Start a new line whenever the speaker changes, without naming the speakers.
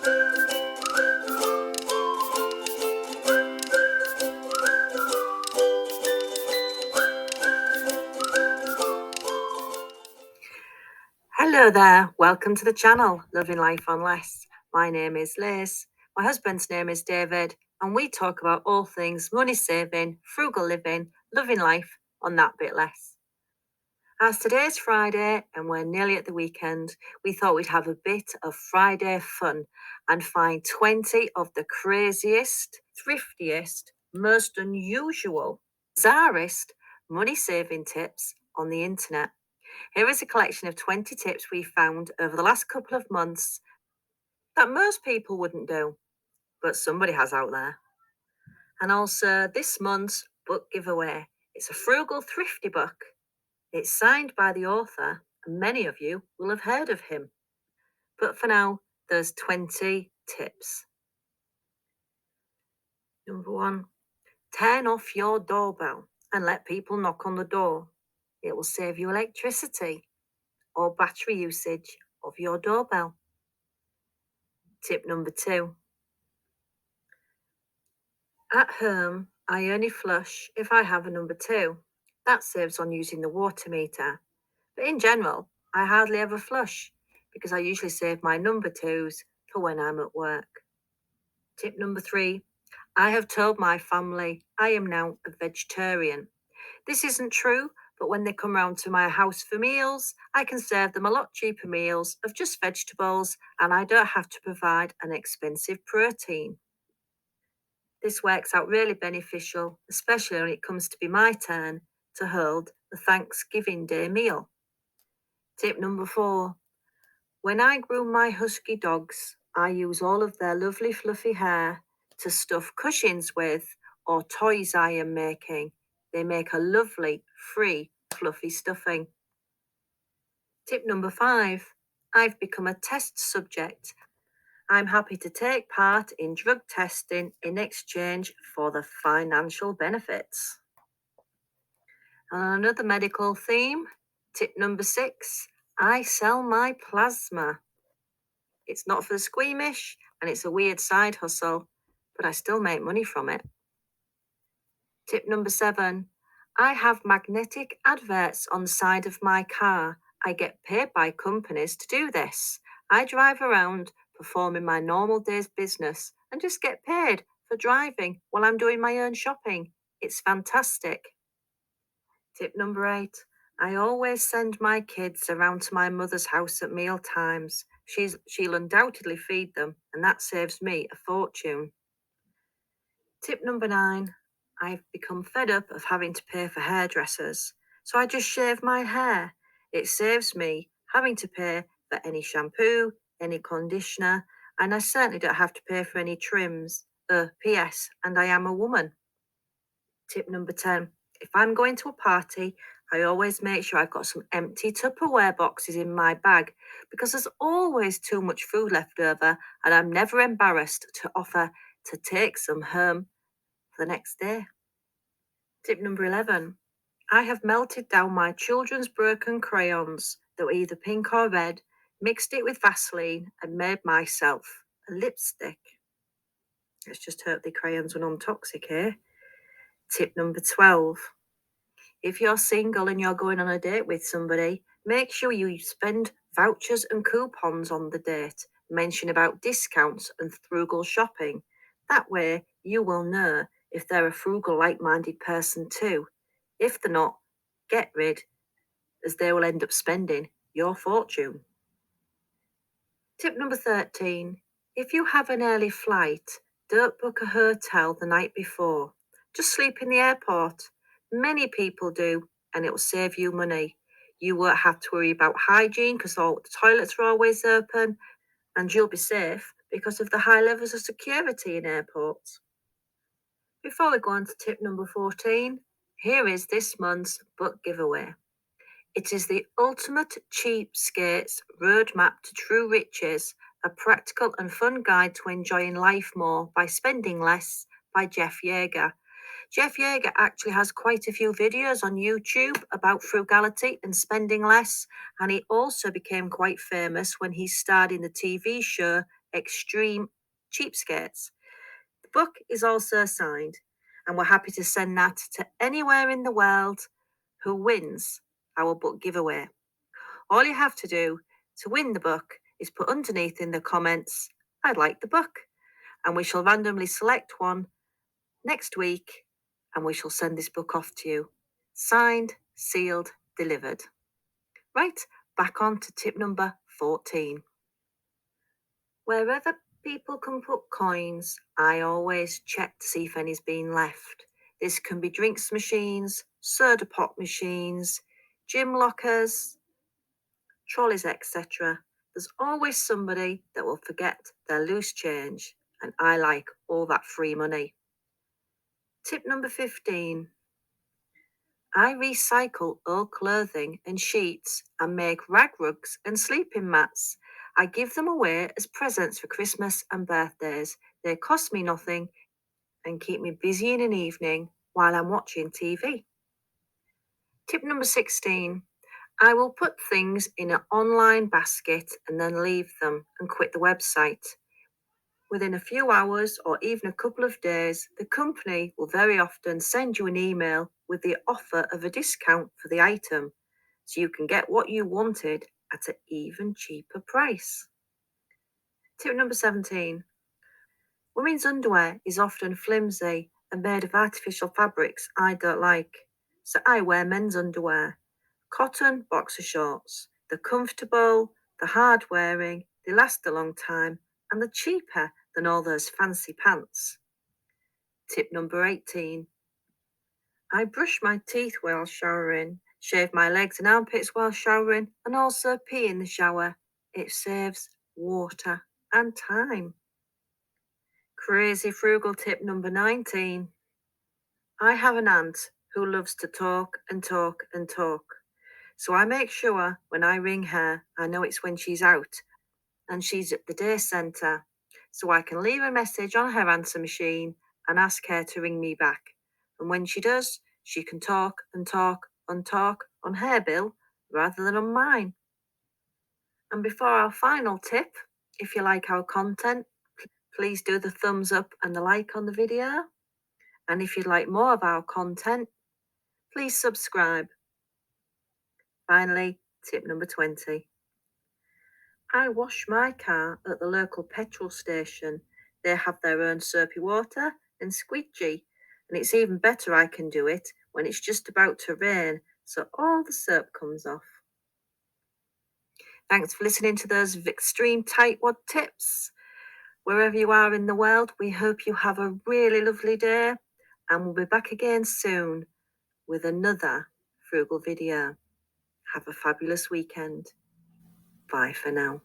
Hello there, welcome to the channel, Loving Life on Less. My name is Liz, my husband's name is David, and we talk about all things money saving, frugal living, loving life on that bit less. As today's Friday and we're nearly at the weekend, we thought we'd have a bit of Friday fun and find 20 of the craziest, thriftiest, most unusual, bizarrest money saving tips on the internet. Here is a collection of 20 tips we found over the last couple of months that most people wouldn't do, but somebody has out there. And also this month's book giveaway. It's a frugal, thrifty book. It's signed by the author, and many of you will have heard of him. But for now, there's 20 tips. Number 1, turn off your doorbell and let people knock on the door. It will save you electricity or battery usage of your doorbell. Tip number 2. At home, I only flush if I have a number 2. That saves on using the water meter. But in general, I hardly ever flush because I usually save my number 2s for when I'm at work. Tip number 3. I have told my family I am now a vegetarian. This isn't true, but when they come round to my house for meals, I can serve them a lot cheaper meals of just vegetables and I don't have to provide an expensive protein. This works out really beneficial, especially when it comes to be my turn to hold the Thanksgiving Day meal. Tip number 4. When I groom my husky dogs, I use all of their lovely fluffy hair to stuff cushions with or toys I am making. They make a lovely, free, fluffy stuffing. Tip number 5. I've become a test subject. I'm happy to take part in drug testing in exchange for the financial benefits. On another medical theme, tip number 6, I sell my plasma. It's not for the squeamish and it's a weird side hustle, but I still make money from it. Tip number 7, I have magnetic adverts on the side of my car. I get paid by companies to do this. I drive around performing my normal day's business and just get paid for driving while I'm doing my own shopping. It's fantastic. Tip number 8, I always send my kids around to my mother's house at meal times. She'll undoubtedly feed them, and that saves me a fortune. Tip number 9, I've become fed up of having to pay for hairdressers, so I just shave my hair. It saves me having to pay for any shampoo, any conditioner, and I certainly don't have to pay for any trims. P.S. And I am a woman. Tip number 10, if I'm going to a party, I always make sure I've got some empty Tupperware boxes in my bag because there's always too much food left over and I'm never embarrassed to offer to take some home for the next day. Tip number 11, I have melted down my children's broken crayons that were either pink or red, mixed it with Vaseline and made myself a lipstick. Let's just hope the crayons were non-toxic here. Tip number 12, if you're single and you're going on a date with somebody, make sure you spend vouchers and coupons on the date. Mention about discounts and frugal shopping. That way you will know if they're a frugal, like-minded person too. If they're not, get rid, as they will end up spending your fortune. Tip number 13, if you have an early flight, don't book a hotel the night before. Just sleep in the airport. Many people do, and it will save you money. You won't have to worry about hygiene because all the toilets are always open, and you'll be safe because of the high levels of security in airports. Before we go on to tip number 14, here is this month's book giveaway. It is the ultimate cheapskates roadmap to true riches, a practical and fun guide to enjoying life more by spending less by Jeff Yeager. Jeff Yeager actually has quite a few videos on YouTube about frugality and spending less, and he also became quite famous when he starred in the TV show Extreme Cheapskates. The book is also signed, and we're happy to send that to anywhere in the world who wins our book giveaway. All you have to do to win the book is put underneath in the comments, "I'd like the book," and we shall randomly select one next week, and we shall send this book off to you. Signed, sealed, delivered. Right, back on to tip number 14. Wherever people can put coins, I always check to see if any's been left. This can be drinks machines, soda pop machines, gym lockers, trolleys, etc. There's always somebody that will forget their loose change, and I like all that free money. Tip number 15. I recycle old clothing and sheets and make rag rugs and sleeping mats. I give them away as presents for Christmas and birthdays. They cost me nothing and keep me busy in an evening while I'm watching TV. Tip number 16. I will put things in an online basket and then leave them and quit the website. Within a few hours or even a couple of days, the company will very often send you an email with the offer of a discount for the item, so you can get what you wanted at an even cheaper price. Tip number 17. Women's underwear is often flimsy and made of artificial fabrics I don't like, so I wear men's underwear. Cotton boxer shorts. They're comfortable, they're hard wearing, they last a long time, and they're cheaper than all those fancy pants. Tip number 18. I brush my teeth while showering, shave my legs and armpits while showering, and also pee in the shower. It saves water and time. Crazy frugal tip number 19. I have an aunt who loves to talk and talk and talk. So I make sure when I ring her, I know it's when she's out and she's at the day centre, so I can leave a message on her answer machine and ask her to ring me back. And when she does, she can talk and talk and talk on her bill rather than on mine. And before our final tip, if you like our content, please do the thumbs up and the like on the video. And if you'd like more of our content, please subscribe. Finally, tip number 20. I wash my car at the local petrol station. They have their own soapy water and squeegee, and it's even better I can do it when it's just about to rain, so all the soap comes off. Thanks for listening to those extreme tightwad tips. Wherever you are in the world, we hope you have a really lovely day, and we'll be back again soon with another frugal video. Have a fabulous weekend. Bye for now.